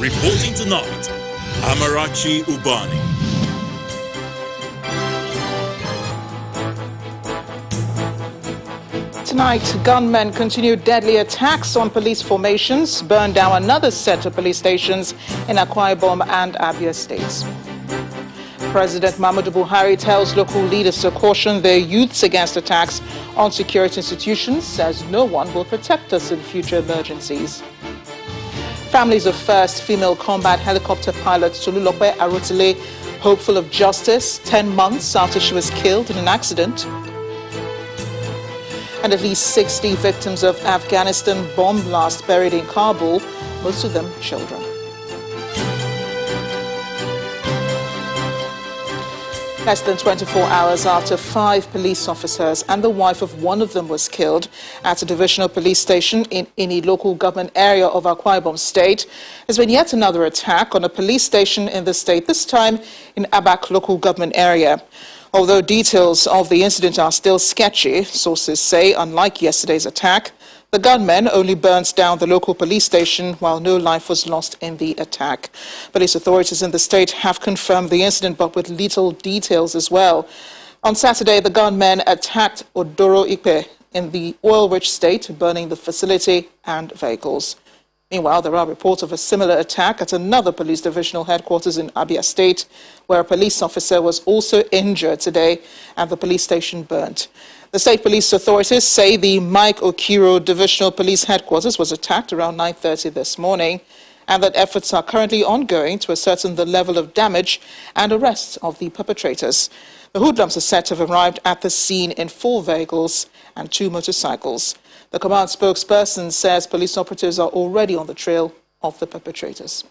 Reporting tonight, Ebonyi. Tonight, gunmen continued deadly attacks on police formations, burned down another set of police stations in Akwa Ibom and Abia states. President Muhammadu Buhari tells local leaders to caution their youths against attacks on security institutions, as no one will protect us in future emergencies. Families of first female combat helicopter pilot Tolulope Arotile hopeful of justice 10 months after she was killed in an accident. And at least 60 victims of Afghanistan bomb blast buried in Kabul, most of them children. Less than 24 hours after 5 police officers and the wife of one of them was killed at a divisional police station in Ini local government area of Akwa Ibom state, there's been yet another attack on a police station in the state, this time in Abak local government area. Although details of the incident are still sketchy, sources say, unlike yesterday's attack, the gunmen only burnt down the local police station while no life was lost in the attack. Police authorities in the state have confirmed the incident, but with little details as well. On Saturday, the gunmen attacked Odoro Ipe in the oil-rich state, burning the facility and vehicles. Meanwhile, there are reports of a similar attack at another police divisional headquarters in Abia State, where a police officer was also injured today and the police station burnt. The state police authorities say the Mike Okiro Divisional Police Headquarters was attacked around 9:30 this morning, and that efforts are currently ongoing to ascertain the level of damage and arrest of the perpetrators. The hoodlums are said to have arrived at the scene in 4 vehicles and 2 motorcycles. The command spokesperson says police operatives are already on the trail of the perpetrators.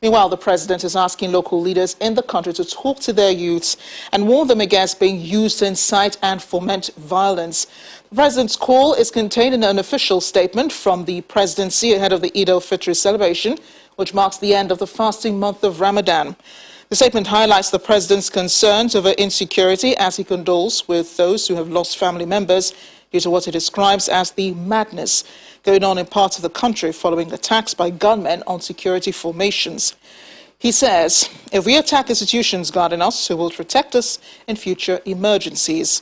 Meanwhile, the president is asking local leaders in the country to talk to their youths and warn them against being used to incite and foment violence. The president's call is contained in an official statement from the presidency ahead of the Eid al-Fitr celebration, which marks the end of the fasting month of Ramadan. The statement highlights the president's concerns over insecurity as he condoles with those who have lost family members due to what he describes as the madness going on in parts of the country following attacks by gunmen on security formations. He says, if we attack institutions guarding us, who will protect us in future emergencies?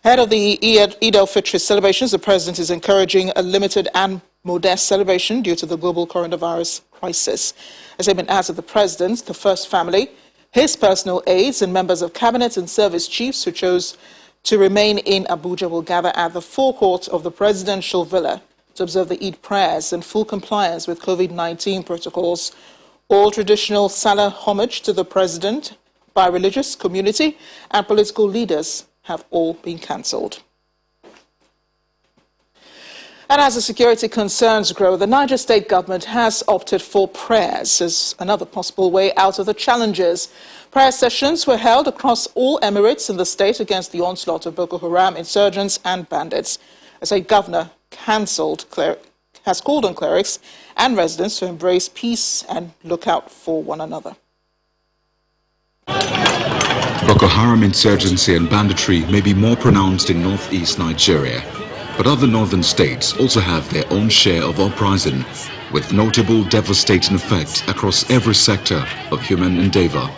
Ahead of the Eid al-Fitr celebrations, the president is encouraging a limited and modest celebration due to the global coronavirus crisis. A statement adds that the president, the first family, his personal aides and members of cabinet and service chiefs who chose to remain in Abuja will gather at the forecourt of the presidential villa to observe the Eid prayers in full compliance with COVID-19 protocols. All traditional Salah homage to the president by religious, community and political leaders have all been cancelled. And as the security concerns grow, the Niger state government has opted for prayers as another possible way out of the challenges. Prayer sessions were held across all emirates in the state against the onslaught of Boko Haram insurgents and bandits. As a governor has called on clerics and residents to embrace peace and look out for one another. Boko Haram insurgency and banditry may be more pronounced in northeast Nigeria, but other northern states also have their own share of uprising, with notable devastating effect across every sector of human endeavor.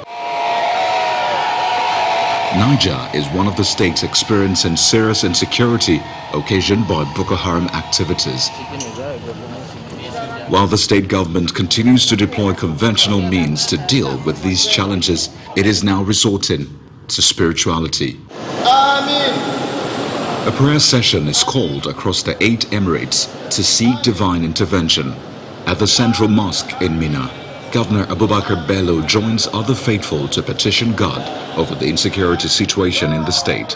Niger is one of the states experiencing serious insecurity occasioned by Boko Haram activities. While the state government continues to deploy conventional means to deal with these challenges, it is now resorting to spirituality. A prayer session is called across the 8 emirates to seek divine intervention. At the Central Mosque in Mina, Governor Abubakar Bello joins other faithful to petition God over the insecurity situation in the state.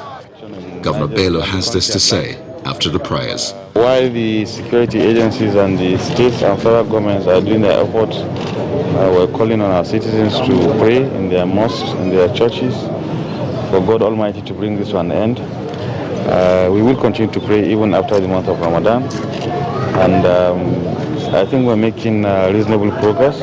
Governor Bello has this to say after the prayers. While the security agencies and the states and federal governments are doing their efforts, we're calling on our citizens to pray in their mosques, in their churches, for God Almighty to bring this to an end. We will continue to pray even after the month of Ramadan, and I think we're making reasonable progress.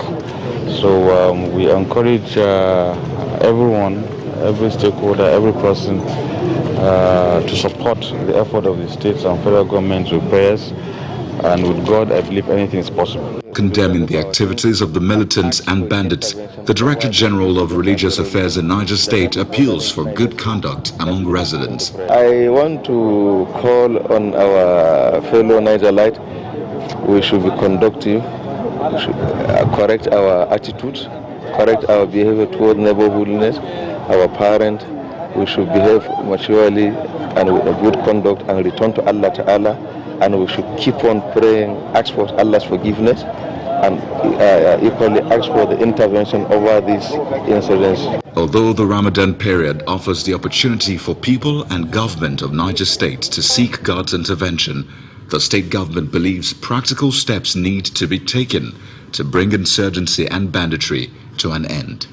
So we encourage everyone, every stakeholder, every person to support the effort of the states and federal governments with prayers And with God, I believe anything is possible. Condemning the activities of the militants and bandits, the Director General of Religious Affairs in Niger State appeals for good conduct among residents. I want to call on our fellow Nigerite. We should be conductive, we should correct our attitude, correct our behavior toward neighborhoodness, our parents. We should behave maturely and with a good conduct and return to Allah Ta'ala, and we should keep on praying, ask for Allah's forgiveness, and equally ask for the intervention over these incidents. Although the Ramadan period offers the opportunity for people and government of Niger State to seek God's intervention, the state government believes practical steps need to be taken to bring insurgency and banditry to an end.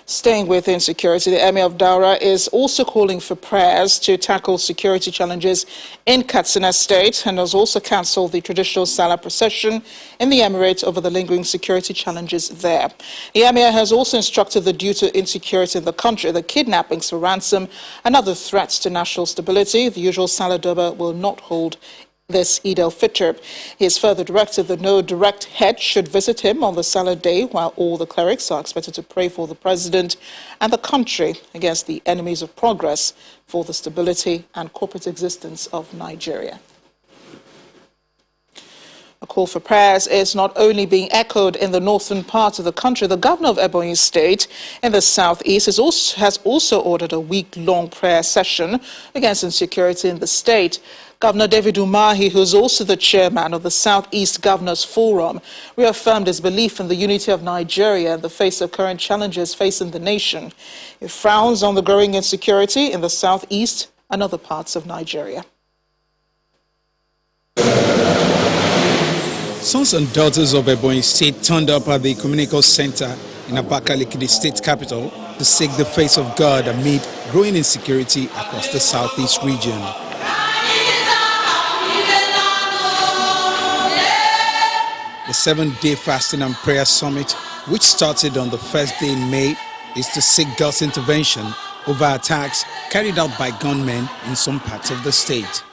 Staying with insecurity, the Emir of Daura is also calling for prayers to tackle security challenges in Katsina State and has also cancelled the traditional Salah procession in the Emirate over the lingering security challenges there. The Emir has also instructed the due to insecurity in the country, the kidnappings for ransom and other threats to national stability, the usual Salah Durbar will not hold this Eid al-Fitr. He has further directed that no direct head should visit him on the Salah day, while all the clerics are expected to pray for the president and the country against the enemies of progress for the stability and corporate existence of Nigeria. A call for prayers is not only being echoed in the northern part of the country. The governor of Ebonyi State in the southeast has also ordered a week-long prayer session against insecurity in the state. Governor David Umahi, who is also the chairman of the Southeast Governors Forum, reaffirmed his belief in the unity of Nigeria in the face of current challenges facing the nation. He frowns on the growing insecurity in the southeast and other parts of Nigeria. Sons and daughters of Ebonyi State turned up at the Communicable Center in Abakaliki, the state capital, to seek the face of God amid growing insecurity across the southeast region. The 7-day fasting and prayer summit, which started on the first day in May, is to seek God's intervention over attacks carried out by gunmen in some parts of the state.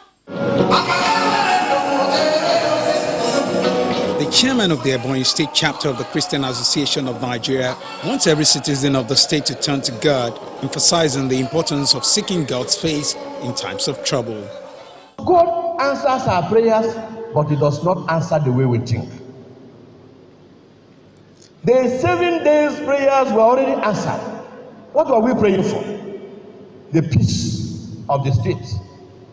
The chairman of the Ebonyi State chapter of the Christian Association of Nigeria wants every citizen of the state to turn to God, emphasizing the importance of seeking God's face in times of trouble. God answers our prayers, but He does not answer the way we think. The 7 days prayers were already answered. What were we praying for? The peace of the state,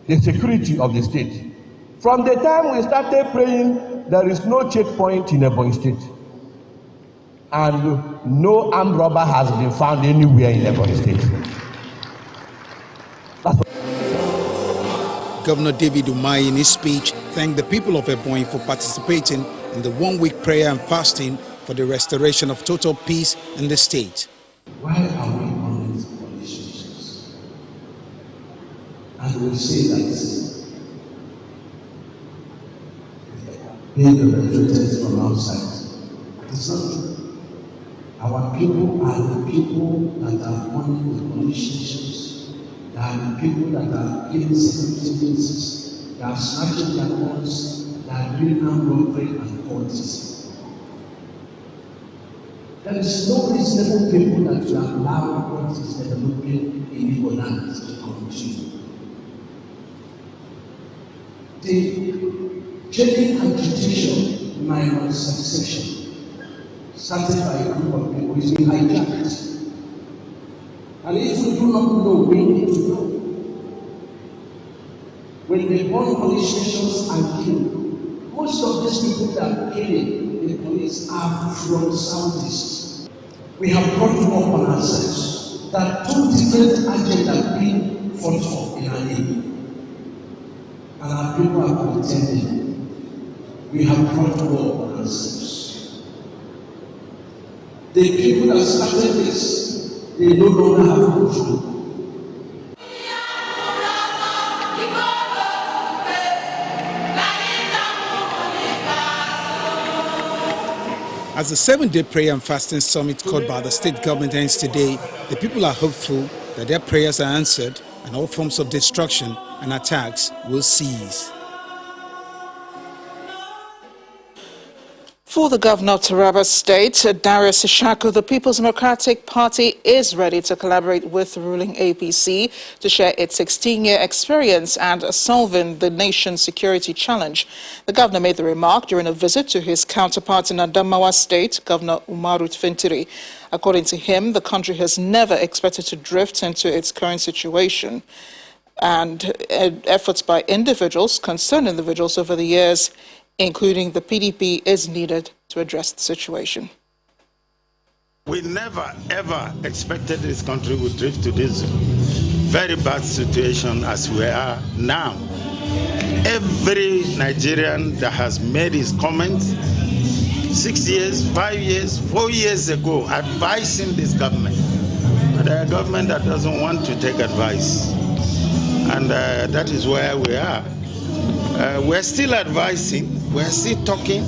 the security of the state. From the time we started praying, there is no checkpoint in Ebonyi State. And no armed robber has been found anywhere in Ebonyi State. Governor David Umahi, in his speech, thanked the people of Ebonyi for participating in the one-week prayer and fasting for the restoration of total peace in the state. Why are we on these conditions? And we say that being perpetrated from outside. It's not true. Our people are the people that are born with conditions. They are the people that are killing security agencies. They are snatching their guns. They are doing armed robbery and cultism. There is no reasonable people that will allow what is developing in Igbo land to continue. The genuine agitation minus succession started by a group of people is being hijacked. And if we do not know, we need to know. When they burn police stations and kill, most of these people that are killing the police are from Southeast. We have brought up on ourselves that 2 different agendas being fought for in our name. And our people are pretending. We have brought war on ourselves. The people that started this, they no longer have control. As the 7-day prayer and fasting summit called by the state government ends today, the people are hopeful that their prayers are answered and all forms of destruction and attacks will cease. For the governor of Taraba State, Darius Ishaku, the People's Democratic Party is ready to collaborate with the ruling APC to share its 16-year experience and solving the nation's security challenge. The governor made the remark during a visit to his counterpart in Adamawa State, Governor Umaru Fintiri. According to him, the country has never expected to drift into its current situation, and efforts by concerned individuals over the years, including the PDP, is needed to address the situation. We never, ever expected this country would drift to this very bad situation as we are now. Every Nigerian that has made his comments 6 years, 5 years, 4 years ago advising this government, but a government that doesn't want to take advice. And that is where we are. We're still advising, we're still talking.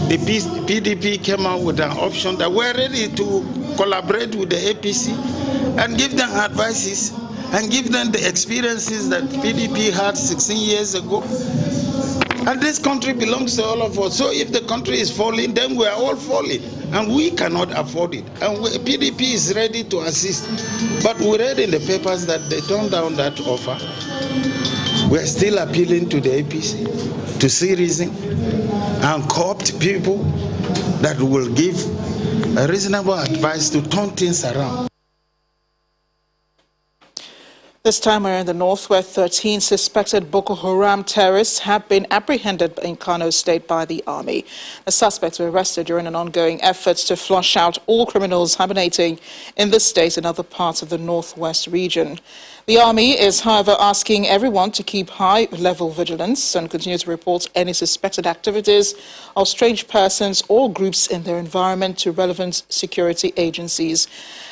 The PDP came out with an option that we're ready to collaborate with the APC and give them advices and give them the experiences that PDP had 16 years ago. And this country belongs to all of us. So if the country is falling, then we are all falling. And we cannot afford it. And PDP is ready to assist. But we read in the papers that they turned down that offer. We're still appealing to the APC to see reason and co-opt people that will give a reasonable advice to turn things around. This time we're in the north, where 13 suspected Boko Haram terrorists have been apprehended in Kano State by the army. The suspects were arrested during an ongoing effort to flush out all criminals hibernating in the state and other parts of the northwest region. The army is, however, asking everyone to keep high-level vigilance and continue to report any suspected activities of strange persons or groups in their environment to relevant security agencies.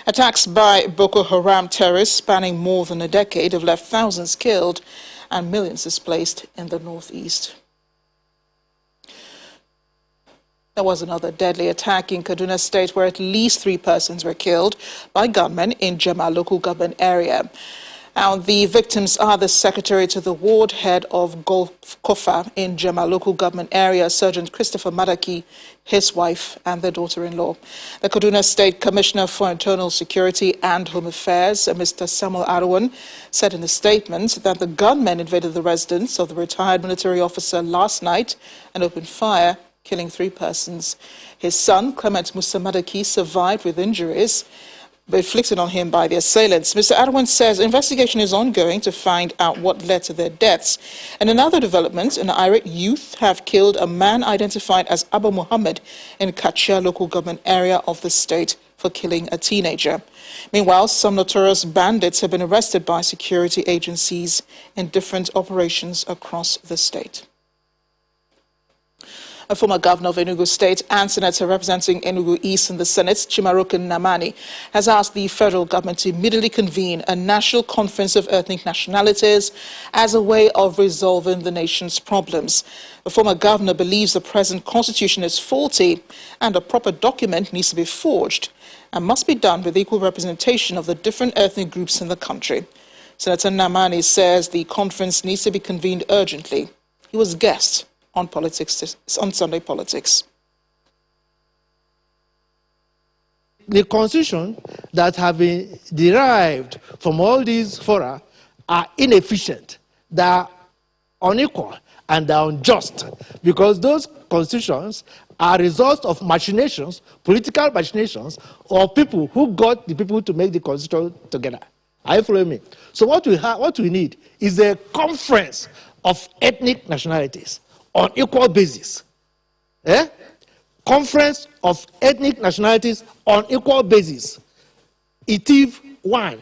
Attacks by Boko Haram terrorists spanning more than a decade have left thousands killed and millions displaced in the northeast. There was another deadly attack in Kaduna State where at least 3 persons were killed by gunmen in Jema local government area. Now, the victims are the secretary to the ward, head of Golf Kofa in Jema local government area, Sergeant Christopher Madaki, his wife, and their daughter-in-law. The Kaduna State Commissioner for Internal Security and Home Affairs, Mr. Samuel Arwan, said in a statement that the gunmen invaded the residence of the retired military officer last night and opened fire, killing 3 persons. His son, Clement Musa Madaki, survived with injuries inflicted on him by the assailants. Mr. Arwan says investigation is ongoing to find out what led to their deaths. And another development, an irate youth have killed a man identified as Abba Muhammad in Katsina local government area of the state for killing a teenager. Meanwhile, some notorious bandits have been arrested by security agencies in different operations across the state. A former governor of Enugu State and senator representing Enugu East in the Senate, Chimaroke Namani, has asked the federal government to immediately convene a national conference of ethnic nationalities as a way of resolving the nation's problems. The former governor believes the present constitution is faulty and a proper document needs to be forged and must be done with equal representation of the different ethnic groups in the country. Senator Namani says the conference needs to be convened urgently. He was guest on Sunday Politics. The constitution that have been derived from all these fora are inefficient, they are unequal, and they are unjust, because those constitutions are results of machinations, political machinations, or people who got the people to make the constitution together. Are you following me? So what we need is a conference of ethnic nationalities on equal basis. Conference of ethnic nationalities on equal basis. Itiv 1,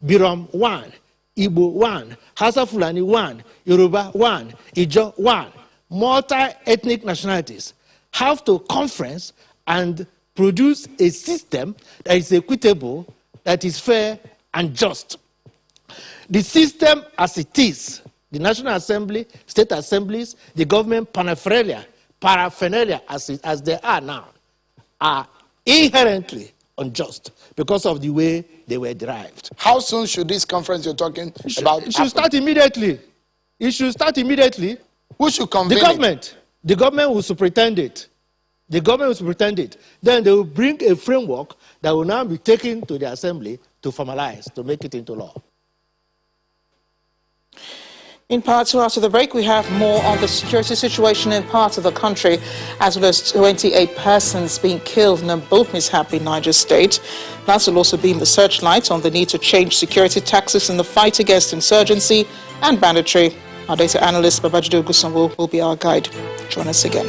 Biram 1, Igbo 1, Hausa Fulani 1, Yoruba 1, Ijo 1. Multi-ethnic nationalities have to conference and produce a system that is equitable, that is fair and just. The system as it is, the National Assembly, state assemblies, the government paraphernalia as they are now, are inherently unjust because of the way they were derived. How soon should this conference you're talking about It should start immediately. It should start immediately. Who should convene The government. The government will superintend it. The government will superintend it. Then they will bring a framework that will now be taken to the assembly to formalize, to make it into law. In part two, after the break, we have more on the security situation in parts of the country, as well as 28 persons being killed in a boat mishap in Niger State. Plus, will also beam the searchlight on the need to change security tactics in the fight against insurgency and banditry. Our data analyst, Babajide Ogusanwo, will be our guide. Join us again.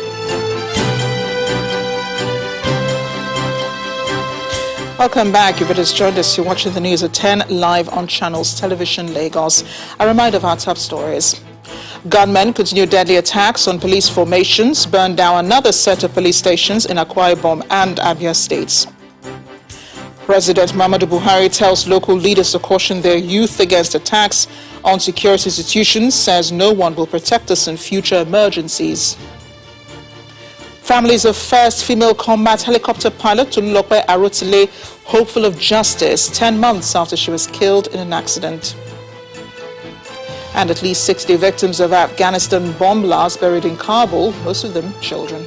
Welcome back. If it has joined us, you're watching the news at 10 live on Channels Television Lagos. A reminder of our top stories. Gunmen continue deadly attacks on police formations, burned down another set of police stations in Akwa Ibom and Abia states. President Muhammadu Buhari tells local leaders to caution their youth against attacks on security institutions, says no one will protect us in future emergencies. Families of first female combat helicopter pilot Tolulope Arotile hopeful of justice 10 months after she was killed in an accident. And at least 60 victims of Afghanistan bomb blasts buried in Kabul, most of them children.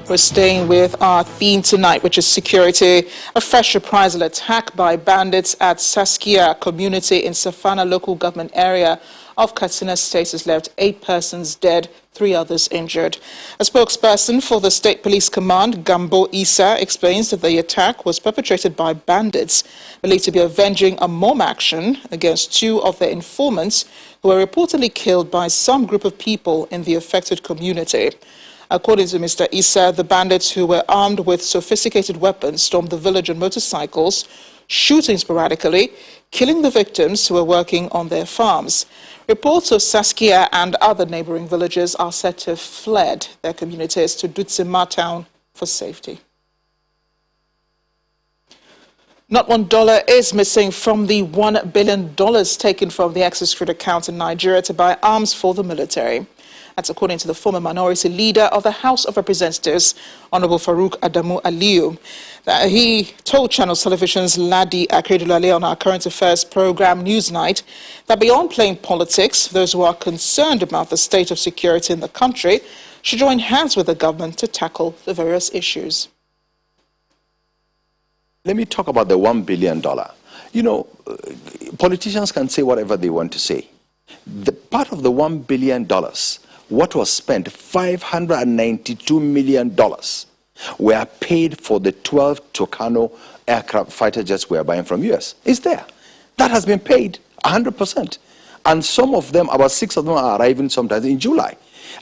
We're staying with our theme tonight, which is security. A fresh reprisal attack by bandits at Saskia community in Safana local government area of Katsina state has left 8 persons dead, 3 others injured. A spokesperson for the State Police Command, Gambo Isa, explains that the attack was perpetrated by bandits believed to be avenging a mob action against 2 of their informants who were reportedly killed by some group of people in the affected community. According to Mr. Issa, the bandits, who were armed with sophisticated weapons, stormed the village on motorcycles, shooting sporadically, killing the victims who were working on their farms. Reports of Saskia and other neighboring villages are said to have fled their communities to Dutsima town for safety. Not $1 is missing from the $1 billion taken from the Access Credit account in Nigeria to buy arms for the military. That's according to the former minority leader of the House of Representatives, Honorable Farouk Adamu Aliyu. He told Channels Television's Ladi Akeredulale on our current affairs program Newsnight that beyond playing politics, those who are concerned about the state of security in the country should join hands with the government to tackle the various issues. Let me talk about the $1 billion. You know, politicians can say whatever they want to say. The part of the $1 billion, what was spent, $592 million, were paid for the 12 Tucano aircraft fighter jets we are buying from US. It's there. That has been paid 100%. And some of them, about 6 of them, are arriving sometimes in July.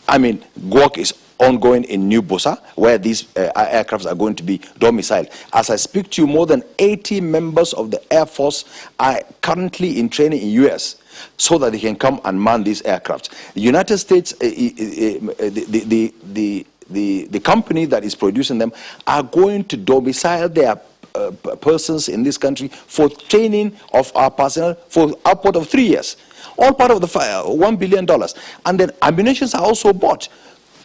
I mean, work is ongoing in New Bosa, where these aircrafts are going to be domiciled. As I speak to you, more than 80 members of the Air Force are currently in training in US, so that they can come and man these aircraft. The United States, the company that is producing them, are going to domicile their persons in this country for training of our personnel for upward of 3 years. All part of the $1 billion. And then ammunitions are also bought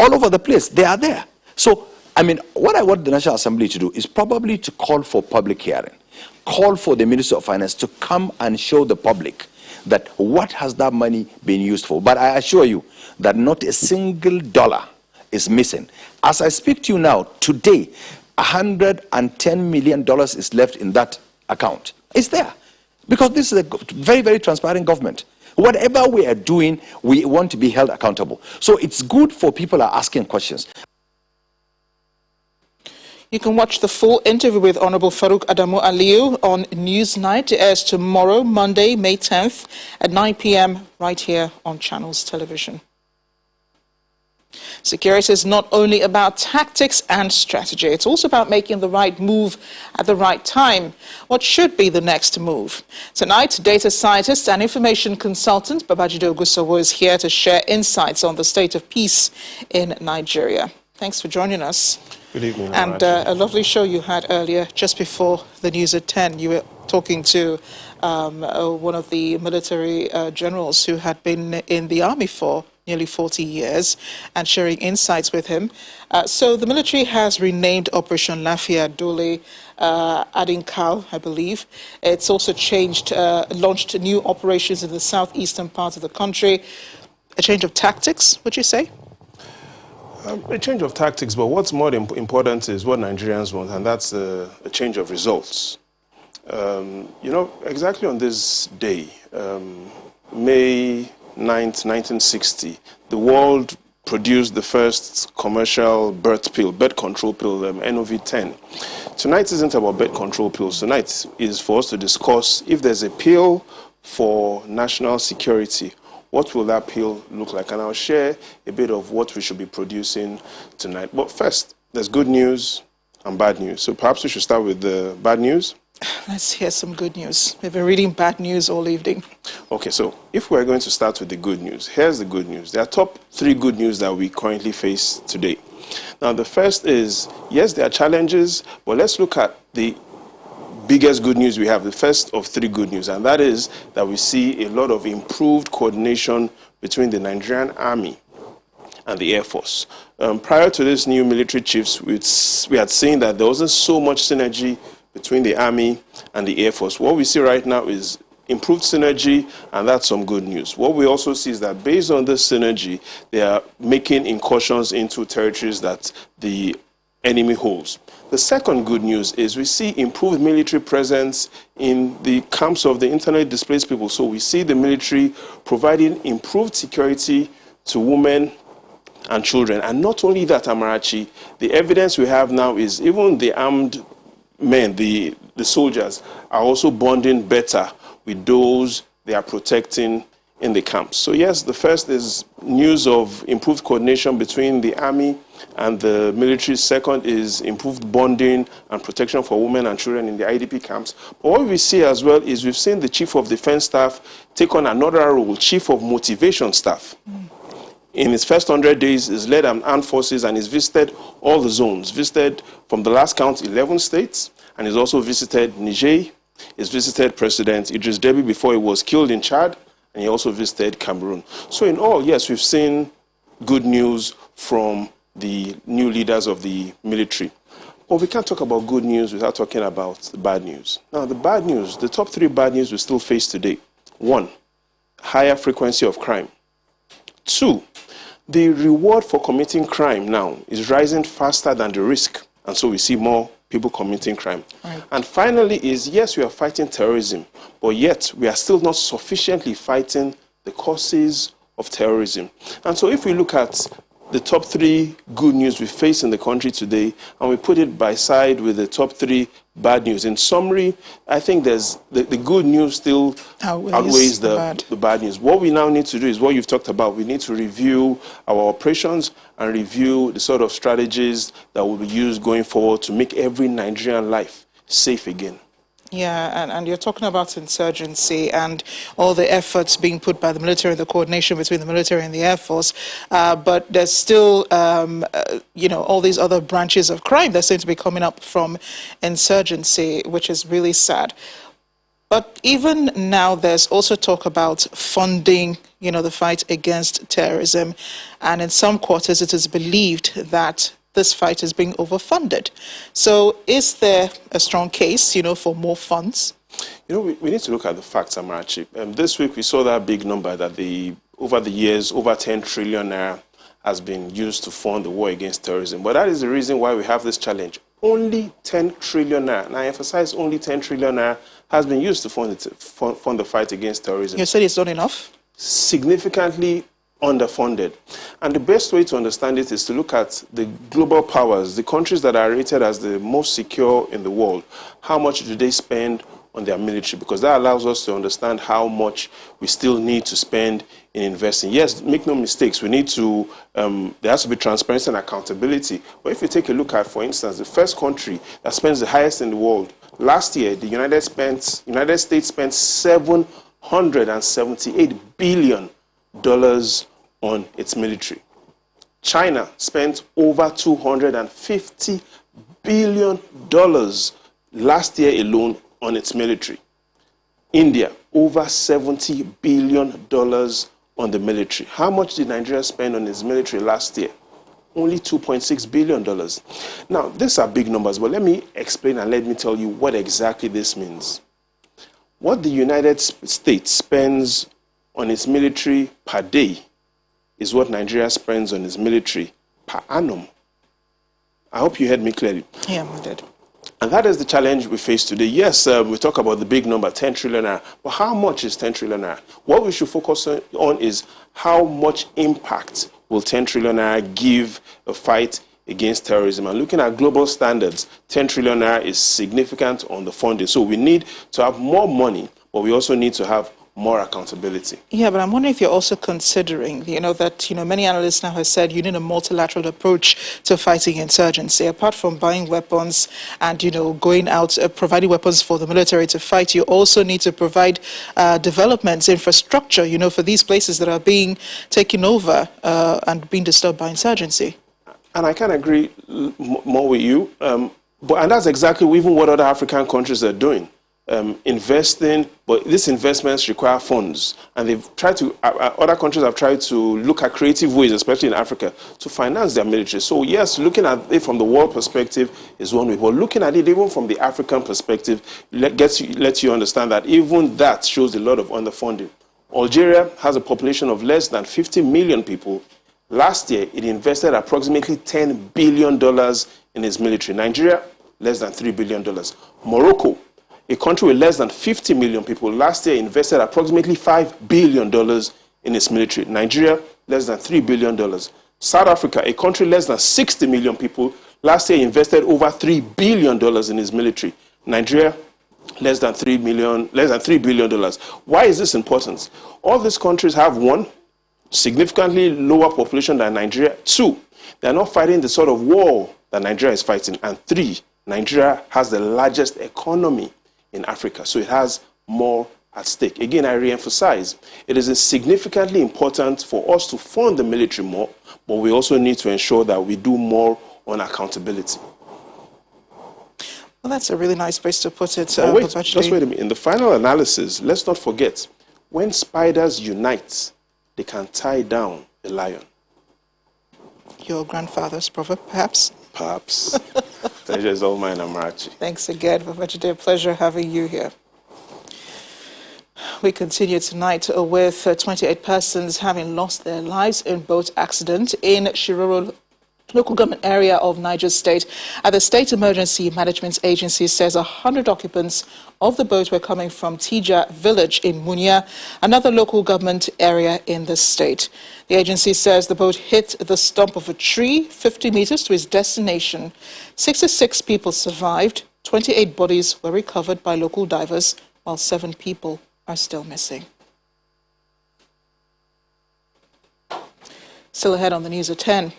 all over the place. They are there. So, I mean, what I want the National Assembly to do is probably to call for public hearing, call for the Minister of Finance to come and show the public that what has that money been used for. But I assure you that not a single dollar is missing. As I speak to you now, today, $110 million is left in that account. It's there. Because this is a very, very transparent government. Whatever we are doing, we want to be held accountable. So it's good for people are asking questions. You can watch the full interview with Honorable Farouk Adamu Aliyu on Newsnight. It airs tomorrow, Monday, May 10th at 9 p.m. right here on Channels Television. Security is not only about tactics and strategy. It's also about making the right move at the right time. What should be the next move? Tonight, data scientist and information consultant Babajide Ogusanwo is here to share insights on the state of peace in Nigeria. Thanks for joining us. Good evening. And a lovely show you had earlier, just before the news at 10. You were talking to one of the military generals who had been in the army for nearly 40 years, and sharing insights with him. So the military has renamed Operation Lafia Dole Adinkal, I believe. It's also launched new operations in the southeastern part of the country. A change of tactics, would you say? A change of tactics, but what's more important is what Nigerians want, and that's a change of results. Exactly on this day, May 9th, 1960, the world produced the first commercial birth control pill, NOV-10. Tonight isn't about birth control pills. Tonight is for us to discuss if there's a pill for national security. What will that pill look like? And I'll share a bit of what we should be producing tonight. But first, there's good news and bad news. So perhaps we should start with the bad news. Let's hear some good news. We've been reading bad news all evening. Okay, so if we're going to start with the good news, here's the good news. There are top 3 good news that we currently face today. Now, the first is, yes, there are challenges, but let's look at the biggest good news we have, the first of 3 good news, and that is that we see a lot of improved coordination between the Nigerian Army and the Air Force. Prior to this new military chiefs, we had seen that there wasn't so much synergy between the Army and the Air Force. What we see right now is improved synergy, and that's some good news. What we also see is that based on this synergy, they are making incursions into territories that the enemy holds. The second good news is we see improved military presence in the camps of the internally displaced people. So we see the military providing improved security to women and children. And not only that, Amarachi, the evidence we have now is even the armed men, the soldiers, are also bonding better with those they are protecting in the camps. So yes, the first is news of improved coordination between the army and the military. Second is improved bonding and protection for women and children in the IDP camps. But what we see as well is we've seen the Chief of Defense Staff take on another role, Chief of Motivation Staff. In his first 100 days, he's led armed forces and he's visited all the zones. Visited, from the last count, 11 states, and he's also visited Niger. He's visited President Idris Deby before he was killed in Chad, and he also visited Cameroon. So in all, yes, we've seen good news from the new leaders of the military. But we can't talk about good news without talking about the bad news. Now, the bad news, the top 3 bad news we still face today. 1, higher frequency of crime. 2, the reward for committing crime now is rising faster than the risk. And so we see more people committing crime. Right. And finally is, yes, we are fighting terrorism, but yet we are still not sufficiently fighting the causes of terrorism. And so if we look at the top 3 good news we face in the country today, and we put it by side with the top 3 bad news. In summary, I think there's the good news still outweighs the bad news. What we now need to do is what you've talked about. We need to review our operations and review the sort of strategies that will be used going forward to make every Nigerian life safe again. Yeah, and you're talking about insurgency and all the efforts being put by the military, the coordination between the military and the Air Force, but there's still, all these other branches of crime that seem to be coming up from insurgency, which is really sad. But even now, there's also talk about funding, the fight against terrorism, and in some quarters, it is believed that this fight is being overfunded. So is there a strong case, for more funds? We need to look at the facts, Amarachi. This week we saw that big number that over the years, over 10 trillion naira has been used to fund the war against terrorism. But that is the reason why we have this challenge. Only 10 trillion naira, and I emphasize only 10 trillion naira has been used to fund the fight against terrorism. You said it's not enough? Significantly underfunded. And the best way to understand it is to look at the global powers, the countries that are rated as the most secure in the world. How much do they spend on their military? Because that allows us to understand how much we still need to spend in investing. Yes, make no mistakes, we need to, there has to be transparency and accountability. But if you take a look at, for instance, the first country that spends the highest in the world, last year, the United States spent $778 billion on its military. China spent over $250 billion last year alone on its military. India, over $70 billion on the military. How much did Nigeria spend on its military last year? Only $2.6 billion. Now, these are big numbers, but let me explain and let me tell you what exactly this means. What the United States spends on its military per day is what Nigeria spends on its military per annum. I hope you heard me clearly. Yeah, I did. And that is the challenge we face today. Yes, we talk about the big number, 10 trillion naira, but how much is 10 trillion naira? What we should focus on is how much impact will 10 trillion naira give a fight against terrorism. And looking at global standards, 10 trillion naira is significant on the funding. So we need to have more money, but we also need to have more accountability. Yeah, but I'm wondering if you're also considering, that, many analysts now have said you need a multilateral approach to fighting insurgency. Apart from buying weapons and, going out, providing weapons for the military to fight, you also need to provide developments, infrastructure, for these places that are being taken over and being disturbed by insurgency. And I can agree more with you. And that's exactly even what other African countries are doing. Investing, but these investments require funds, and they've tried to. Other countries have tried to look at creative ways, especially in Africa, to finance their military. So yes, looking at it from the world perspective is one way, but looking at it even from the African perspective lets you understand that even that shows a lot of underfunding. Algeria has a population of less than 50 million people. Last year, it invested approximately $10 billion in its military. Nigeria, less than $3 billion. Morocco, a country with less than 50 million people, last year invested approximately $5 billion in its military. Nigeria, less than $3 billion. South Africa, a country less than 60 million people, last year invested over $3 billion in its military. Nigeria, less than $3 billion. Why is this important? All these countries have, one, significantly lower population than Nigeria. Two, they're not fighting the sort of war that Nigeria is fighting. And three, Nigeria has the largest economy in Africa, so it has more at stake. Again, I re-emphasize, it is significantly important for us to fund the military more, but we also need to ensure that we do more on accountability. Well, that's a really nice place to put it. Wait, just wait a minute. In the final analysis, let's not forget, when spiders unite, they can tie down a lion. Your grandfather's proverb, perhaps? Perhaps. Pleasure is all mine, Amarachi. Thanks again, Babajide. A pleasure having you here. We continue tonight with 28 persons having lost their lives in boat accident in Shiroro local government area of Niger State. The State Emergency Management Agency says 100 occupants of the boat were coming from Tija village in Munya, another local government area in the state. The agency says the boat hit the stump of a tree 50 meters to its destination. 66 people survived. 28 bodies were recovered by local divers, while 7 people are still missing. Still ahead on the news at 10.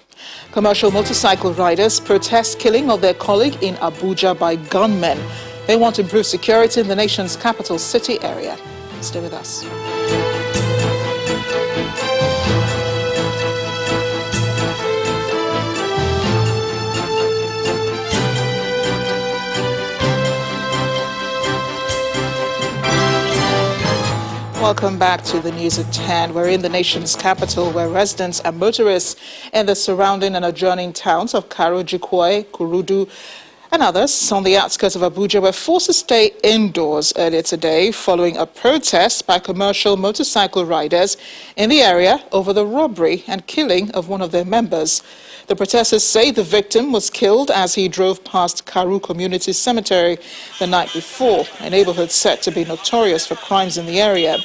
Commercial motorcycle riders protest killing of their colleague in Abuja by gunmen. They want improved security in the nation's capital city area. Stay with us. Welcome back to the news at 10. We're in the nation's capital where residents and motorists in the surrounding and adjoining towns of Karo, Jikoi, Kurudu and others on the outskirts of Abuja were forced to stay indoors earlier today following a protest by commercial motorcycle riders in the area over the robbery and killing of one of their members. The protesters say the victim was killed as he drove past Karu Community Cemetery the night before, a neighborhood said to be notorious for crimes in the area.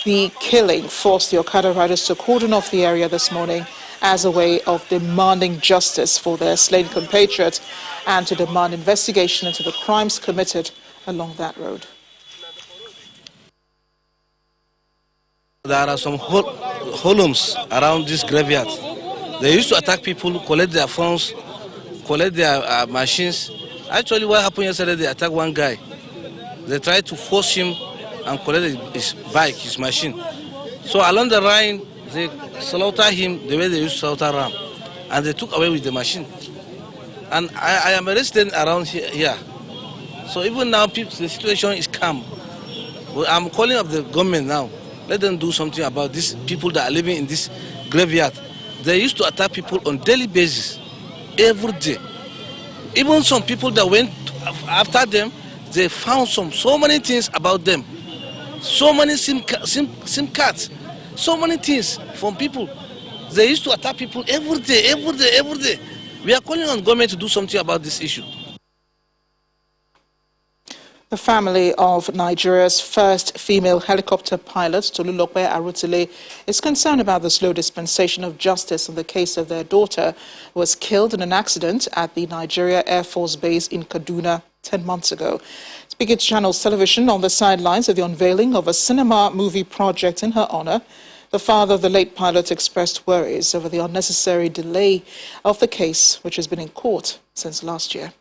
The killing forced the Okada riders to cordon off the area this morning as a way of demanding justice for their slain compatriot and to demand investigation into the crimes committed along that road. There are some hoodlums around this graveyard. They used to attack people, collect their phones, collect their machines. Actually, what happened yesterday, they attacked one guy. They tried to force him and collect his bike, his machine. So along the line, they slaughtered him the way they used to slaughter ram. And they took away with the machine. And I am a resident around here. So even now, the situation is calm. I'm calling up the government now. Let them do something about these people that are living in this graveyard. They used to attack people on daily basis, every day. Even some people that went after them, they found so many things about them. So many SIM cards, so many things from people. They used to attack people every day. We are calling on government to do something about this issue. The family of Nigeria's first female helicopter pilot, Tolulope Arotile, is concerned about the slow dispensation of justice in the case of their daughter, who was killed in an accident at the Nigeria Air Force Base in Kaduna 10 months ago. Speaking to Channels Television on the sidelines of the unveiling of a cinema movie project in her honor, the father of the late pilot expressed worries over the unnecessary delay of the case, which has been in court since last year.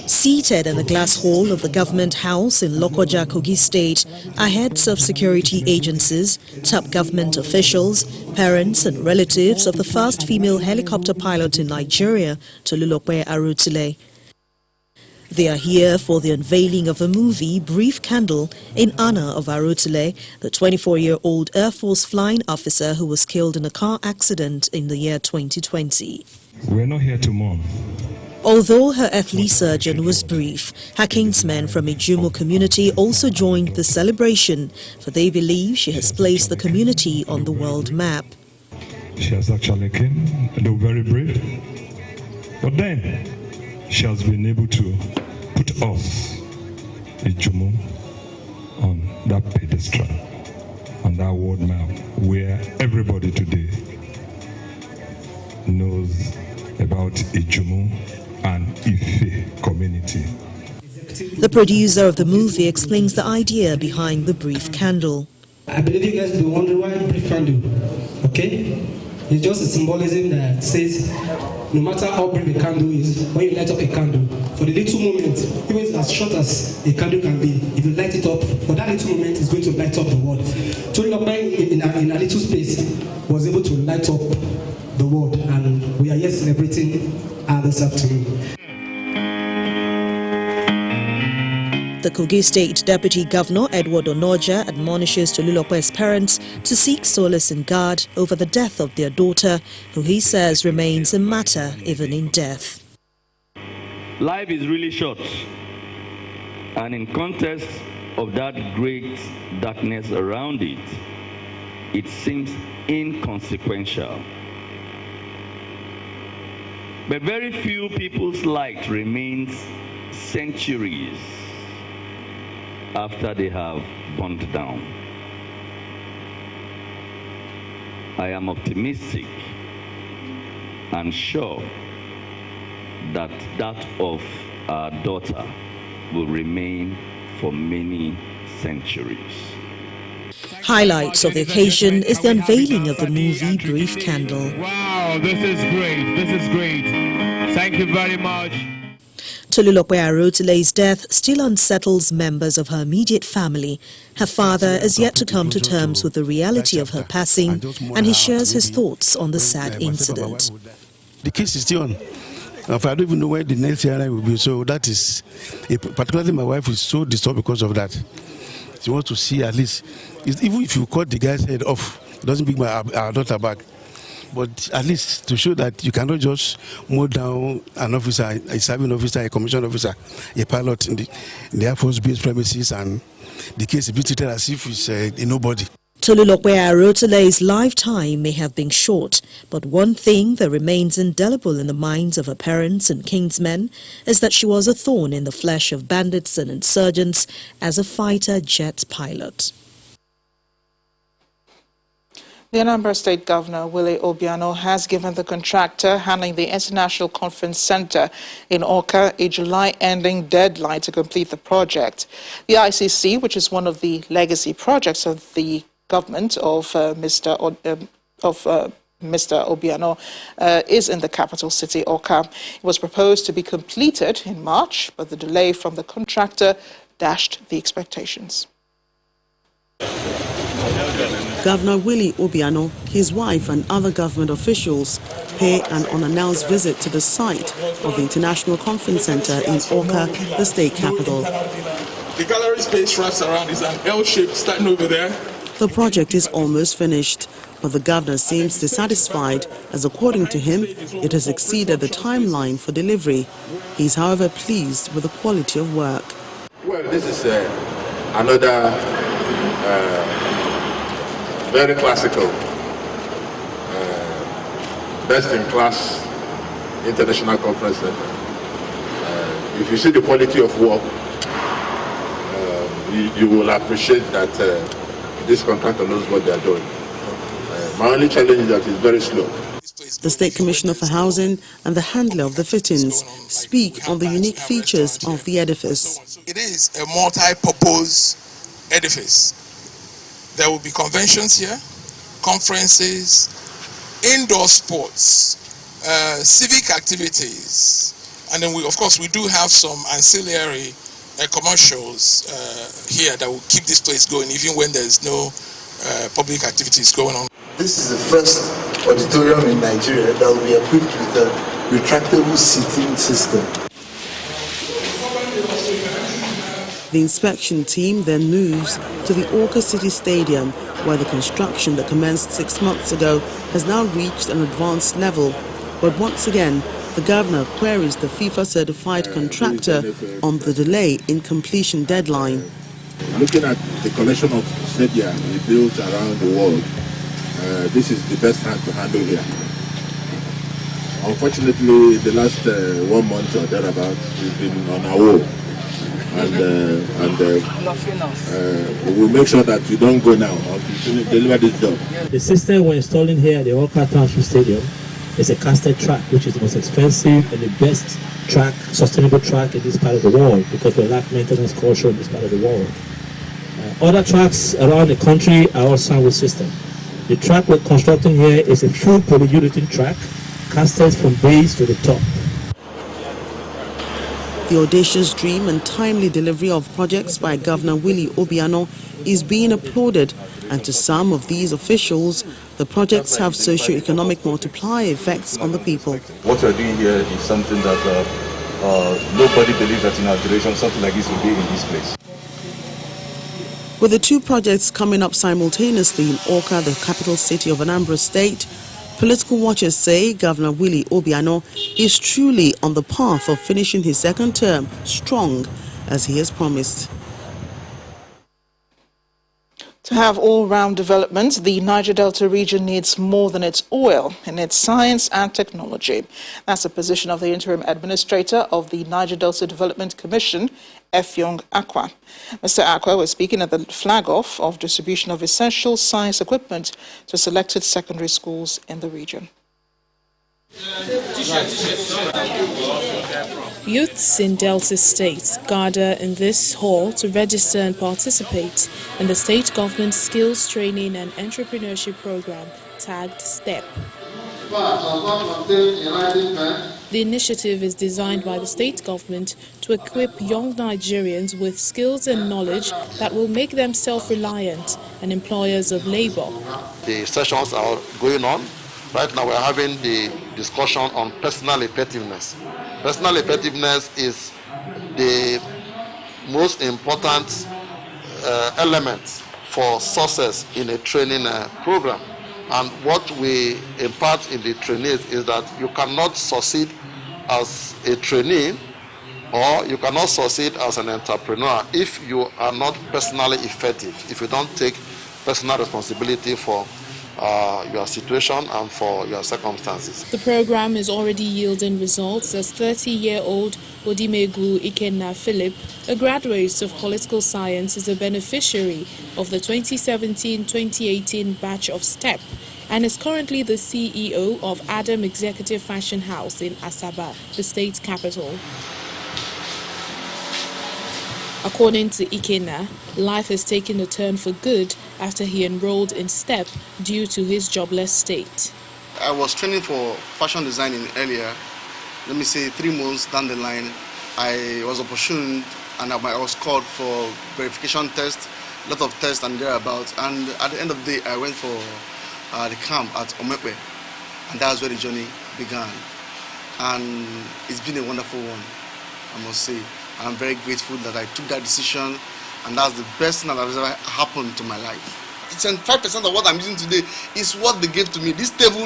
Seated in the glass hall of the government house in Lokoja, Kogi State, are heads of security agencies, top government officials, parents and relatives of the first female helicopter pilot in Nigeria, Tolulope Arotile. They are here for the unveiling of a movie, Brief Candle, in honor of Arotile, the 24-year-old Air Force flying officer who was killed in a car accident in the year 2020. We're not here to mourn. Although her earthly surgeon was brief, her kinsmen from Ijumo community also joined the celebration, for they believe she has placed the community on the world map. She has actually came, though very brave, but then she has been able to put us, Ijumo, on that pedestal, on that world map, where everybody today knows about Ijumo and Ife community. The producer of the movie explains the idea behind the brief candle. I believe you guys will be wondering why brief candle, okay? It's just a symbolism that says no matter how brief a candle is, when you light up a candle, for the little moment, even as short as a candle can be, if you light it up, for that little moment it's going to light up the world. Tolulope in a little space was able to light up the world, and we are here celebrating this afternoon. The Kogi State Deputy Governor Edward Onoja admonishes Tolulope's parents to seek solace in God over the death of their daughter, who he says remains a matter even in death. Life is really short, and in context of that great darkness around it, it seems inconsequential. But very few people's light remains centuries after they have burnt down. I am optimistic and sure that that of our daughter will remain for many centuries. Highlights of the occasion is the unveiling of the movie Brief Candle. Wow, this is great. This is great. Thank you very much. Tolulope Arotile's death still unsettles members of her immediate family. Her father is yet to come to terms with the reality of her passing, and he shares his thoughts on the sad incident. The case is still on. I don't even know where the next hearing will be, so that is, particularly my wife is so disturbed because of that. She wants to see at least, even if you cut the guy's head off, it doesn't bring our daughter back. But at least to show that you cannot just mow down an officer, a serving officer, a commissioned officer, a pilot in the Air Force base premises, and the case is treated as if it's a nobody. Tolulope Arotile's lifetime may have been short, but one thing that remains indelible in the minds of her parents and kinsmen is that she was a thorn in the flesh of bandits and insurgents as a fighter jet pilot. The Anambra State Governor, Willie Obiano, has given the contractor handling the International Conference Center in Awka a July-ending deadline to complete the project. The ICC, which is one of the legacy projects of the government of Mr. Obiano, is in the capital city, Awka. It was proposed to be completed in March, but the delay from the contractor dashed the expectations. Governor Willie Obiano, his wife and other government officials pay an unannounced visit to the site of the International Conference Center in Awka, the state capital. The gallery space wraps around is an L shape starting over there. The project is almost finished, but the governor seems dissatisfied as, according to him, it has exceeded the timeline for delivery. He is, however, pleased with the quality of work. Well, this is another very classical, best-in-class international conference center. If you see the quality of work, you will appreciate that this contractor knows what they are doing. My only challenge is that it's very slow. The State Commissioner for Housing and the handler of the fittings speak on the unique features of the edifice. It is a multi-purpose edifice. There will be conventions here, conferences, indoor sports, civic activities, and then of course we do have some ancillary commercials here that will keep this place going even when there's no public activities going on. This is the first auditorium in Nigeria that will be equipped with a retractable seating system. The inspection team then moves to the Awka City Stadium, where the construction that commenced 6 months ago has now reached an advanced level. But once again, the governor queries the FIFA-certified contractor on the delay in completion deadline. Looking at the collection of stadia we built around the world, this is the best hand to handle here. Unfortunately, the last 1 month or thereabout, we've been on our own. And we'll make sure that you don't go now until you deliver this job. The system we're installing here at the Awka Township Stadium is a casted track, which is the most expensive and the best track, sustainable track in this part of the world, because we lack maintenance culture in this part of the world. Other tracks around the country are all sandwich system. The track we're constructing here is a full polyurethane track, casted from base to the top. The audacious dream and timely delivery of projects by Governor Willie Obiano is being applauded, and to some of these officials, the projects have socio-economic multiplier effects on the people. What we're doing here is something that nobody believes that in our duration something like this will be in this place. With the two projects coming up simultaneously in Awka, the capital city of Anambra State, political watchers say Governor Willie Obiano is truly on the path of finishing his second term strong, as he has promised. To have all-round development, the Niger Delta region needs more than its oil. It needs science and technology. That's the position of the interim administrator of the Niger Delta Development Commission, Effiong Akwa. Mr. Akwa was speaking at the flag-off of distribution of essential science equipment to selected secondary schools in the region. Youths in Delta states gather in this hall to register and participate in the state government skills training and entrepreneurship program tagged STEP. The initiative is designed by the state government to equip young Nigerians with skills and knowledge that will make them self-reliant and employers of labor. The sessions are going on. Right now we're having the discussion on personal effectiveness. Personal effectiveness is the most important element for success in a training program. And what we impart in the trainees is that you cannot succeed as a trainee or you cannot succeed as an entrepreneur if you are not personally effective, if you don't take personal responsibility for your situation and for your circumstances. The program is already yielding results as 30-year-old Odimegu Ikenna Philip, a graduate of political science, is a beneficiary of the 2017-2018 batch of STEP and is currently the CEO of Adam Executive Fashion House in Asaba, the state capital. According to Ikenna, life has taken a turn for good after he enrolled in STEP due to his jobless state. I was training for fashion designing earlier. 3 months down the line, I was opportuned and I was called for verification test, a lot of tests and thereabouts. And at the end of the day, I went for the camp at Omekwe, and that's where the journey began. And it's been a wonderful one, I must say. and I'm very grateful that I took that decision, and that's the best thing that has ever happened to my life. 75% of what I'm using today is what they gave to me. This table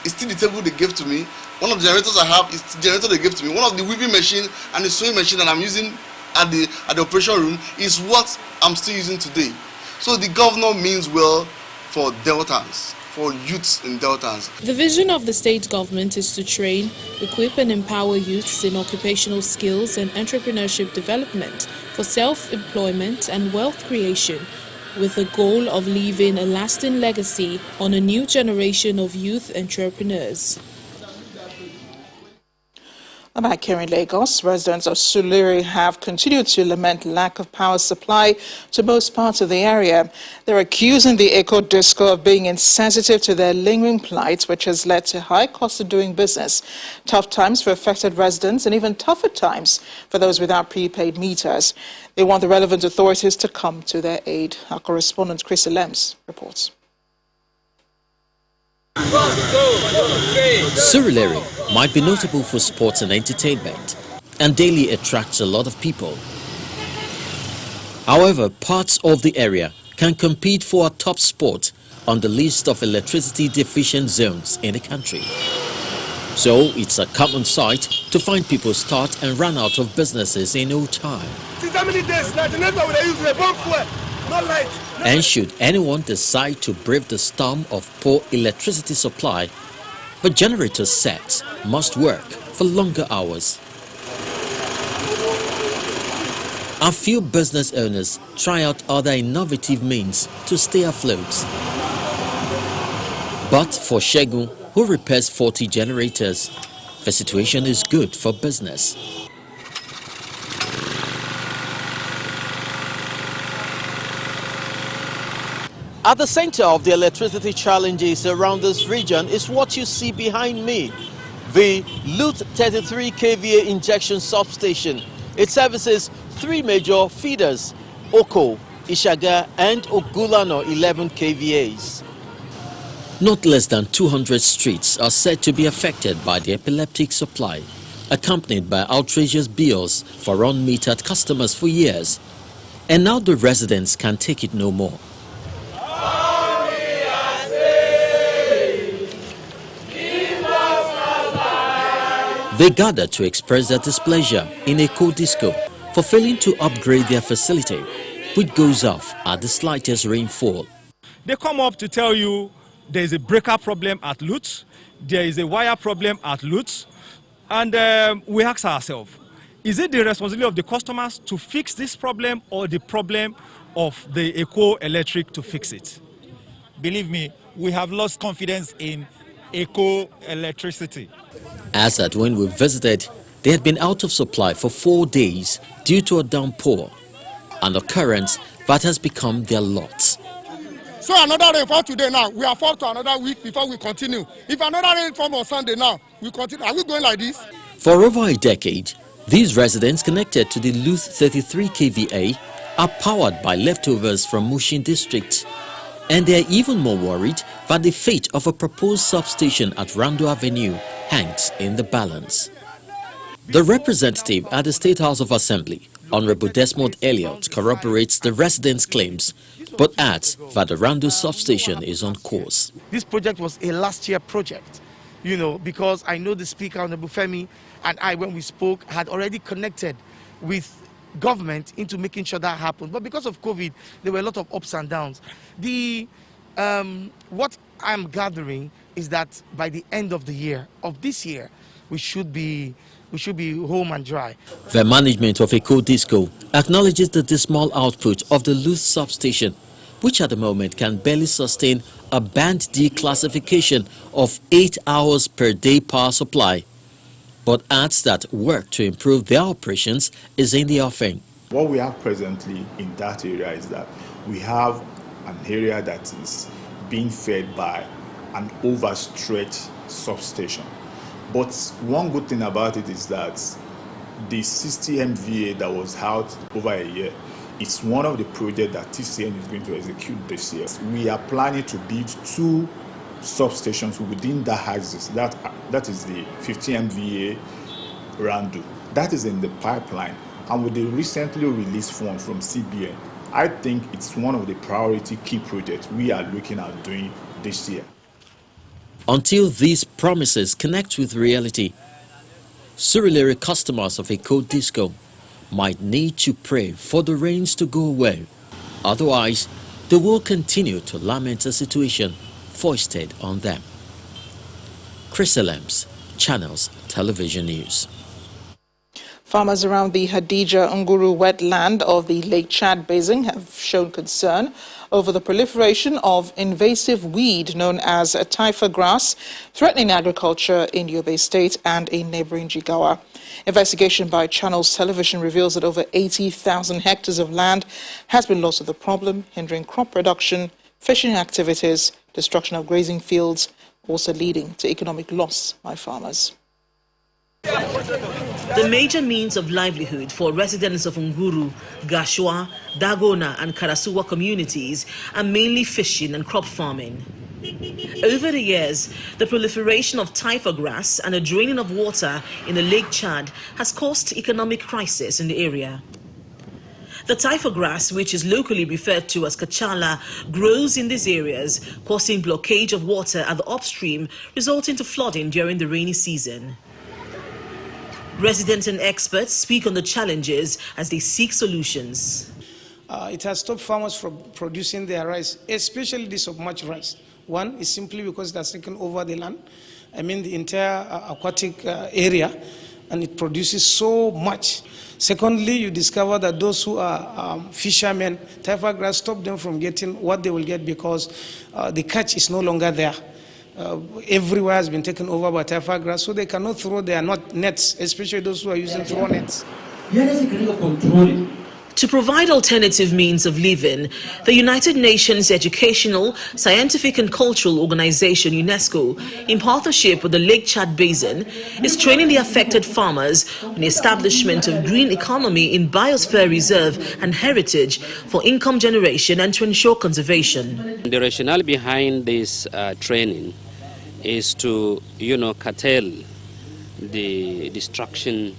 is still the table they gave to me. One of the generators I have is the generator they gave to me. One of the weaving machine and the sewing machine that I'm using at the operation room is what I'm still using today. So the governor means well for Deltans, for youths in Deltans. The vision of the state government is to train, equip and empower youths in occupational skills and entrepreneurship development for self-employment and wealth creation, with the goal of leaving a lasting legacy on a new generation of youth entrepreneurs. Back here in Lagos, residents of Sulere have continued to lament lack of power supply to most parts of the area. They're accusing the Eco Disco of being insensitive to their lingering plight, which has led to high cost of doing business, tough times for affected residents, and even tougher times for those without prepaid meters. They want the relevant authorities to come to their aid. Our correspondent Chris Lems reports. Surulere might be notable for sports and entertainment and daily attracts a lot of people. However, parts of the area can compete for a top spot on the list of electricity deficient zones in the country. So it's a common sight to find people start and run out of businesses in no time. And should anyone decide to brave the storm of poor electricity supply, the generator sets must work for longer hours. A few business owners try out other innovative means to stay afloat. But for Shegun, who repairs 40 generators, the situation is good for business. At the center of the electricity challenges around this region is what you see behind me, the Lut 33 kVA injection substation. It services 3 major feeders, Oko, Ishaga and Ogulano 11 kVAs. Not less than 200 streets are said to be affected by the epileptic supply, accompanied by outrageous bills for unmetered customers for years. And now the residents can take it no more. They gather to express their displeasure in Eco Disco for failing to upgrade their facility, which goes off at the slightest rainfall. They come up to tell you there is a breaker problem at Lut, there is a wire problem at Lut, and we ask ourselves, is it the responsibility of the customers to fix this problem or the problem of the Eco Electric to fix it? Believe me, we have lost confidence in Eco Electricity. As at when we visited, they had been out of supply for 4 days due to a downpour, an occurrence that has become their lot. So another rainfall today now, we are forward to another week before we continue. If another rainfall on Sunday now, we continue. Are we going like this? For over a decade, these residents connected to the Lut 33 kVA are powered by leftovers from Mushin district. And they are even more worried that the fate of a proposed substation at Rando Avenue hangs in the balance. The representative at the State House of Assembly, Honorable Desmond Elliott, corroborates the residents' claims, but adds that the Rando substation is on course. This project was a last year project, because I know the Speaker, Honorable Femi, and I, when we spoke, had already connected with government into making sure that happened. But because of COVID, there were a lot of ups and downs. What I'm gathering is that by the end of this year, we should be home and dry. The management of Eco Disco acknowledges the dismal output of the Lut substation, which at the moment can barely sustain a Band D classification of 8 hours per day power supply, but adds that work to improve their operations is in the offing. What we have presently in that area is that we have an area that is being fed by an overstretched substation. But one good thing about it is that the 60 MVA that was out over a year, it's one of the projects that TCN is going to execute this year. We are planning to build 2 substations within that axis. That is the 50 MVA Randu. That is in the pipeline. And with the recently released fund from CBN, I think it's one of the priority key projects we are looking at doing this year. Until these promises connect with reality, Surulere customers of Eco Disco might need to pray for the rains to go away. Otherwise, they will continue to lament a situation foisted on them. Chris Elems, Channels Television News. Farmers around the Hadija Nguru wetland of the Lake Chad Basin have shown concern over the proliferation of invasive weed known as taifa grass, threatening agriculture in Yobe State and in neighboring Jigawa. Investigation by Channels Television reveals that over 80,000 hectares of land has been lost to the problem, hindering crop production, fishing activities, destruction of grazing fields, also leading to economic loss by farmers. The major means of livelihood for residents of Nguru, Gashua, Dagona and Karasuwa communities are mainly fishing and crop farming. Over the years, the proliferation of taifa grass and the draining of water in the Lake Chad has caused economic crisis in the area. The taifa grass, which is locally referred to as kachala, grows in these areas, causing blockage of water at the upstream, resulting to flooding during the rainy season. Residents and experts speak on the challenges as they seek solutions. It has stopped farmers from producing their rice, especially the submerged rice. One is simply because it has taken over the land, the entire aquatic area, and it produces so much. Secondly, you discover that those who are fishermen, taifa grass stop them from getting what they will get because the catch is no longer there. Everywhere has been taken over by taifa grass, so they cannot throw their nets, especially those who are using throw nets. To provide alternative means of living, the United Nations Educational, Scientific and Cultural Organization, UNESCO, in partnership with the Lake Chad Basin, is training the affected farmers on the establishment of green economy in biosphere reserve and heritage for income generation and to ensure conservation. The rationale behind this training is to, curtail the destruction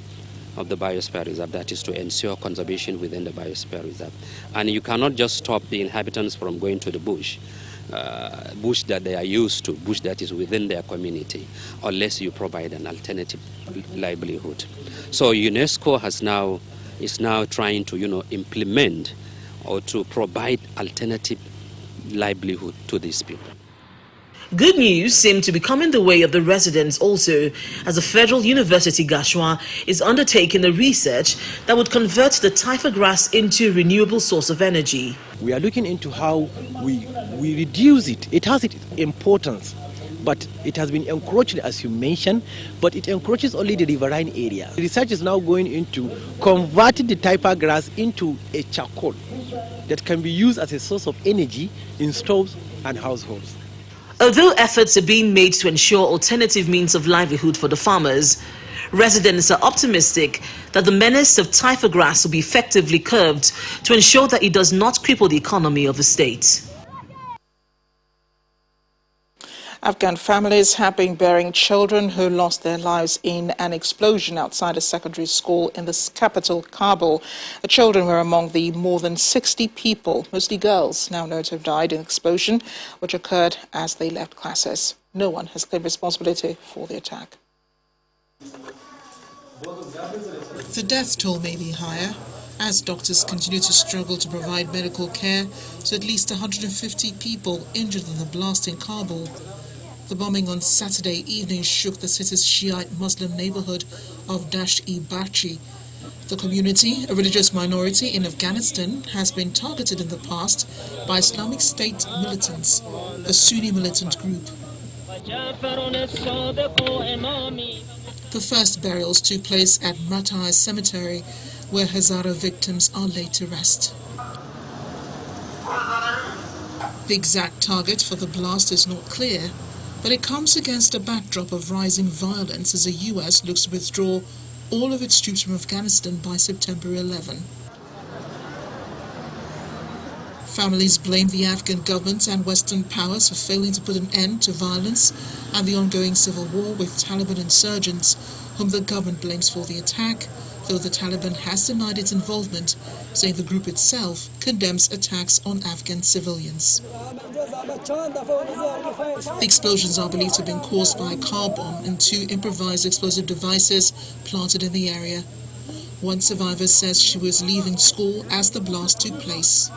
of the biosphere reserve, that is to ensure conservation within the biosphere reserve. And you cannot just stop the inhabitants from going to the bush that they are used to, bush that is within their community, unless you provide an alternative livelihood. So UNESCO is now trying to implement or to provide alternative livelihood to these people. Good news seem to be coming the way of the residents also, as the Federal University Gashua is undertaking a research that would convert the taifa grass into a renewable source of energy. We are looking into how we reduce it. It has its importance, but it has been encroached, as you mentioned, but it encroaches only the riverine area. The research is now going into converting the taifa grass into a charcoal that can be used as a source of energy in stoves and households. Although efforts are being made to ensure alternative means of livelihood for the farmers, residents are optimistic that the menace of taifa grass will be effectively curbed to ensure that it does not cripple the economy of the state. Afghan families have been burying children who lost their lives in an explosion outside a secondary school in the capital, Kabul. The children were among the more than 60 people, mostly girls, now known to have died in the explosion, which occurred as they left classes. No one has claimed responsibility for the attack. The death toll may be higher as doctors continue to struggle to provide medical care to at least 150 people injured in the blast in Kabul. The bombing on Saturday evening shook the city's Shiite Muslim neighborhood of Dasht-e-Bachi. The community, a religious minority in Afghanistan, has been targeted in the past by Islamic State militants, a Sunni militant group. The first burials took place at Matai Cemetery, where Hazara victims are laid to rest. The exact target for the blast is not clear, but it comes against a backdrop of rising violence as the U.S. looks to withdraw all of its troops from Afghanistan by September 11. Families blame the Afghan government and Western powers for failing to put an end to violence and the ongoing civil war with Taliban insurgents, whom the government blames for the attack, though the Taliban has denied its involvement, saying the group itself condemns attacks on Afghan civilians. The explosions are believed to have been caused by a car bomb and 2 improvised explosive devices planted in the area. One survivor says she was leaving school as the blast took place.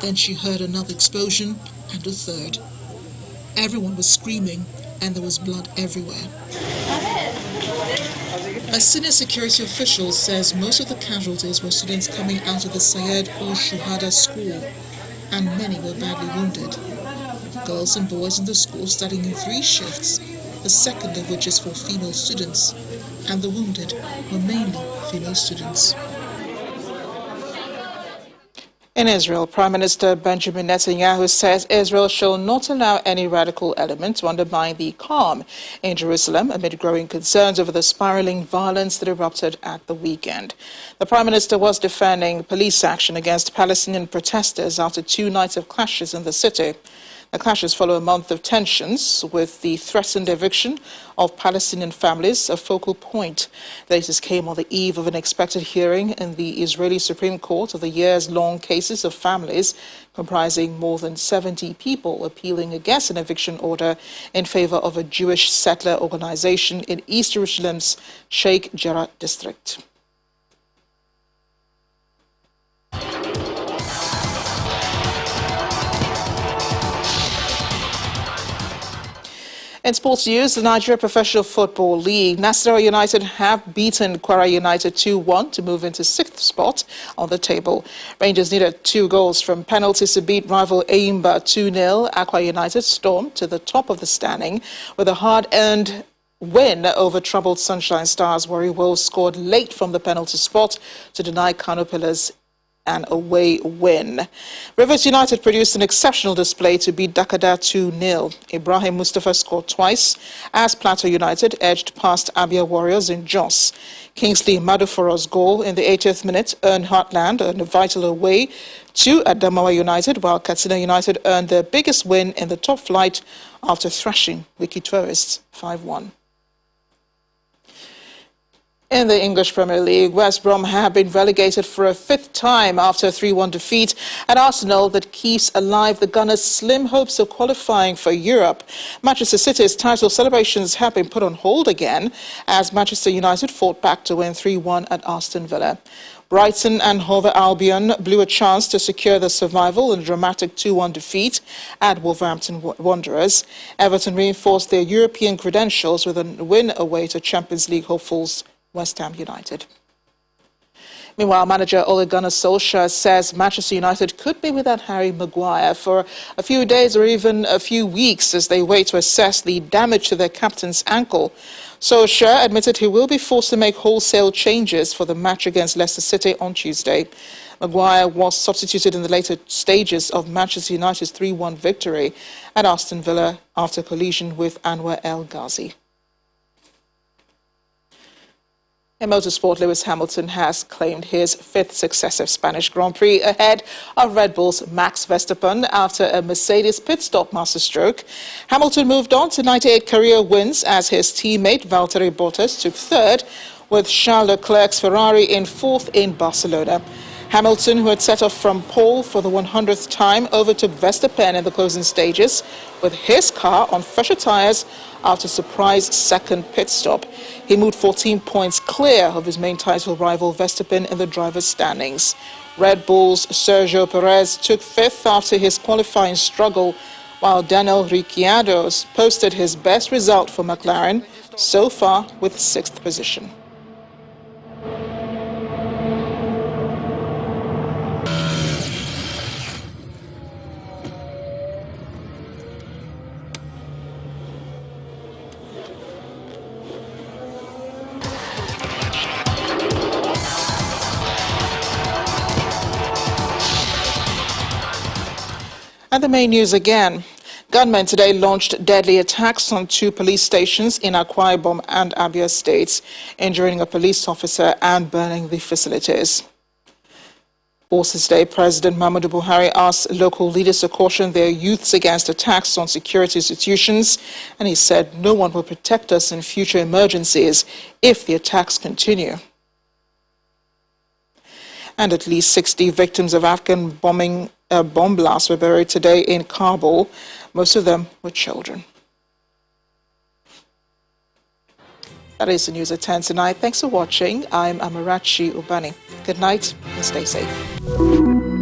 Then she heard another explosion and a third. Everyone was screaming and there was blood everywhere. A senior security official says most of the casualties were students coming out of the Syed-ul-Shuhada school, and many were badly wounded. Girls and boys in the school studying in 3 shifts, the second of which is for female students, and the wounded were mainly female students. In Israel, Prime Minister Benjamin Netanyahu says Israel shall not allow any radical element to undermine the calm in Jerusalem amid growing concerns over the spiraling violence that erupted at the weekend. The Prime Minister was defending police action against Palestinian protesters after 2 nights of clashes in the city. The clashes follow a month of tensions, with the threatened eviction of Palestinian families a focal point. The latest came on the eve of an expected hearing in the Israeli Supreme Court of the years-long cases of families comprising more than 70 people appealing against an eviction order in favor of a Jewish settler organization in East Jerusalem's Sheikh Jarrah district. In sports news, the Nigeria Professional Football League, Nasarawa United have beaten Kwara United 2-1 to move into 6th spot on the table. Rangers needed 2 goals from penalties to beat rival Eimba 2-0. Akwa United stormed to the top of the standing with a hard-earned win over troubled Sunshine Stars. Warri Wolves scored late from the penalty spot to deny Kano Pillars an away win. Rivers United produced an exceptional display to beat Dakada 2-0. Ibrahim Mustafa scored twice as Plateau United edged past Abia Warriors in Jos. Kingsley Maduforo's goal in the 80th minute earned Heartland a vital away to Adamawa United, while Katsina United earned their biggest win in the top flight after thrashing Wiki Tourists 5-1. In the English Premier League, West Brom have been relegated for a 5th time after a 3-1 defeat at Arsenal that keeps alive the Gunners' slim hopes of qualifying for Europe. Manchester City's title celebrations have been put on hold again as Manchester United fought back to win 3-1 at Aston Villa. Brighton and Hove Albion blew a chance to secure the survival in a dramatic 2-1 defeat at Wolverhampton Wanderers. Everton reinforced their European credentials with a win away to Champions League hopefuls West Ham United. Meanwhile, manager Ole Gunnar Solskjaer says Manchester United could be without Harry Maguire for a few days or even a few weeks as they wait to assess the damage to their captain's ankle. Solskjaer admitted he will be forced to make wholesale changes for the match against Leicester City on Tuesday. Maguire was substituted in the later stages of Manchester United's 3-1 victory at Aston Villa after collision with Anwar El Ghazi. In motorsport, Lewis Hamilton has claimed his 5th successive Spanish Grand Prix ahead of Red Bull's Max Verstappen after a Mercedes pit stop masterstroke. Hamilton moved on to 98 career wins as his teammate Valtteri Bottas took 3rd, with Charles Leclerc's Ferrari in 4th in Barcelona. Hamilton, who had set off from pole for the 100th time, overtook Verstappen in the closing stages with his car on fresher tyres after a surprise 2nd pit stop. He moved 14 points clear of his main title rival Verstappen in the drivers' standings. Red Bull's Sergio Perez took 5th after his qualifying struggle, while Daniel Ricciardo posted his best result for McLaren so far with 6th position. And the main news again. Gunmen today launched deadly attacks on 2 police stations in Akwa Ibom and Abia states, injuring a police officer and burning the facilities. Also today, President Muhammadu Buhari asked local leaders to caution their youths against attacks on security institutions, and he said no one will protect us in future emergencies if the attacks continue. And at least 60 victims of Afghan bomb blasts were buried today in Kabul. Most of them were children. That is the news at 10 tonight. Thanks for watching. I'm Amarachi Ubani. Good night and stay safe.